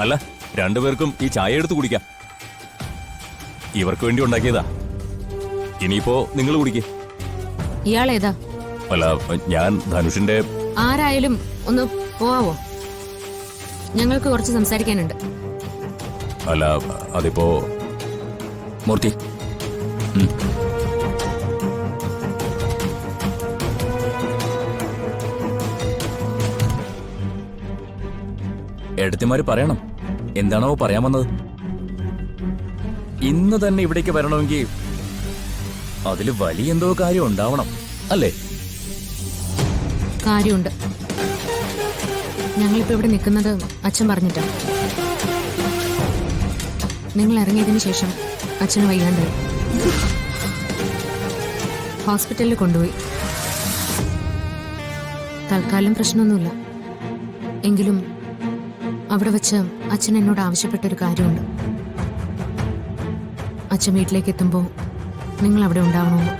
അല്ല, രണ്ടുപേർക്കും ഈ ചായ എടുത്ത് കുടിക്കാം. ഇവർക്ക് വേണ്ടി ഉണ്ടാക്കിയതാ. ഇനിയിപ്പോ നിങ്ങൾ കുടിക്കേ. ഇയാളേതാ? അല്ല, ഞാൻ ധനുഷിന്റെ. ആരായാലും ഒന്ന് പോവാവോ? ഞങ്ങൾക്ക് കുറച്ച് സംസാരിക്കാനുണ്ട്. അല്ല, അതിപ്പോ മൂർത്തി. എടത്തിമാര് പറയണം എന്താണോ പറയാൻ വന്നത്. ഇന്ന് തന്നെ ഇവിടേക്ക് വരണമെങ്കിൽ അതില് വലിയ എന്തോ കാര്യം ഉണ്ടാവണം, അല്ലേ? കാര്യമുണ്ട്. ഞങ്ങളിപ്പോ ഇവിടെ നിൽക്കുന്നത് അച്ഛൻ പറഞ്ഞിട്ടാ. നിങ്ങൾ ഇറങ്ങിയതിനു ശേഷം അച്ഛന് വയ്യാണ്ടായി. ഹോസ്പിറ്റലിൽ കൊണ്ടുപോയി. തൽക്കാലം പ്രശ്നമൊന്നുമില്ല. എങ്കിലും അവിടെ വെച്ച് അച്ഛൻ എന്നോട് ആവശ്യപ്പെട്ടൊരു കാര്യമുണ്ട്. അച്ഛൻ വീട്ടിലേക്ക് എത്തുമ്പോൾ നിങ്ങൾ അവിടെ ഉണ്ടാവണമെന്ന്.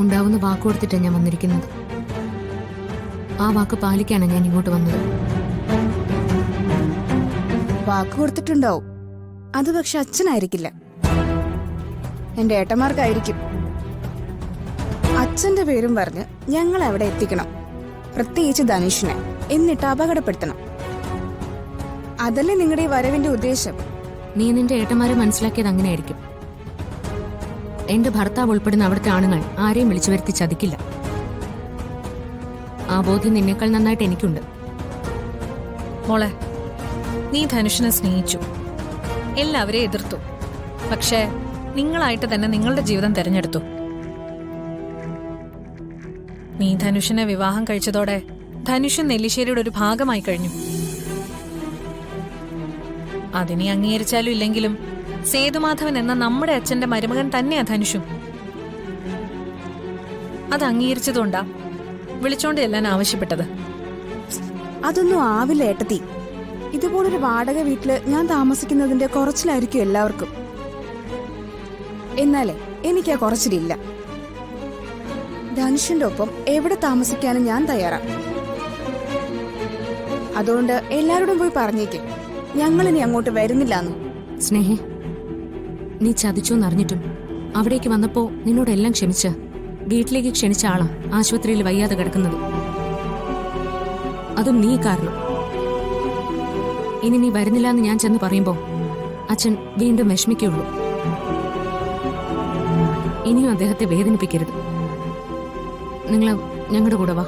ഉണ്ടാവുന്ന വാക്ക് കൊടുത്തിട്ടാണ് ഞാൻ വന്നിരിക്കുന്നത്. ആ വാക്ക് പാലിക്കാണ് ഞാൻ ഇങ്ങോട്ട് വന്നത്. വാക്ക് കൊടുത്തിട്ടുണ്ടാവും. അത് പക്ഷെ അച്ഛനായിരിക്കില്ല, എന്റെ ഏട്ടന്മാർക്കായിരിക്കും. അച്ഛന്റെ പേരും പറഞ്ഞ് ഞങ്ങൾ അവിടെ എത്തിക്കണം, പ്രത്യേകിച്ച് ധനുഷിനെ, എന്നിട്ട് അപകടപ്പെടുത്തണം. അതല്ലേ നിങ്ങളുടെ ഈ വരവിന്റെ ഉദ്ദേശം? നീ നിന്റെ ഏട്ടന്മാരെ മനസ്സിലാക്കിയത് അങ്ങനെയായിരിക്കും. എന്റെ ഭർത്താവ് ഉൾപ്പെടുന്ന അവിടുത്തെ ആണുങ്ങൾ ആരെയും വിളിച്ചു വരുത്തി ചതിക്കില്ല. ആ ബോധ്യം നിന്നേക്കാൾ നന്നായിട്ട് എനിക്കുണ്ട്. മോളെ, നീ ധനുഷിനെ സ്നേഹിച്ചു, എല്ലാവരെയും എതിർത്തു. പക്ഷേ നിങ്ങളായിട്ട് തന്നെ നിങ്ങളുടെ ജീവിതം തെരഞ്ഞെടുത്തു. നീ ധനുഷിനെ വിവാഹം കഴിച്ചതോടെ ധനുഷ് നെല്ലിശ്ശേരിയുടെ ഒരു ഭാഗമായി കഴിഞ്ഞു. അതിനെ അംഗീകരിച്ചാലും ഇല്ലെങ്കിലും സേതുമാധവൻ എന്ന നമ്മുടെ അച്ഛന്റെ മരുമകൻ തന്നെയാ ധനുഷും. അത് അംഗീകരിച്ചതുകൊണ്ടാ വിളിച്ചോണ്ട് ചെല്ലാൻ ആവശ്യപ്പെട്ടത്. അതൊന്നും ആവില്ല ഏട്ടത്തി. ഇതുപോലൊരു വാടക വീട്ടില് ഞാൻ താമസിക്കുന്നതിന്റെ കുറച്ചിലായിരിക്കും എല്ലാവർക്കും. എന്നാലേ എനിക്ക് ആ കുറച്ചിലില്ല. ധനുഷിന്റെ ഒപ്പം എവിടെ താമസിക്കാനും ഞാൻ തയ്യാറാ. അതുകൊണ്ട് എല്ലാവരോടും പോയി പറഞ്ഞേക്കും ഞങ്ങളിനി അങ്ങോട്ട് വരുന്നില്ലാന്ന്. സ്നേഹി, നീ ചതിച്ചോന്നറിഞ്ഞിട്ടും അവിടേക്ക് വന്നപ്പോ നിന്നോടെല്ലാം ക്ഷമിച്ച് വീട്ടിലേക്ക് ക്ഷണിച്ച ആളാ ആശുപത്രിയിൽ വയ്യാതെ കിടക്കുന്നത്. അതും നീ കാരണം. ഇനി നീ വരുന്നില്ല എന്ന് ഞാൻ ചെന്ന് പറയുമ്പോ അച്ഛൻ വീണ്ടും വിഷമിക്കുള്ളൂ. ഇനിയും അദ്ദേഹത്തെ വേദനിപ്പിക്കരുത്. നിങ്ങൾ ഞങ്ങളുടെ കൂടെ വാ.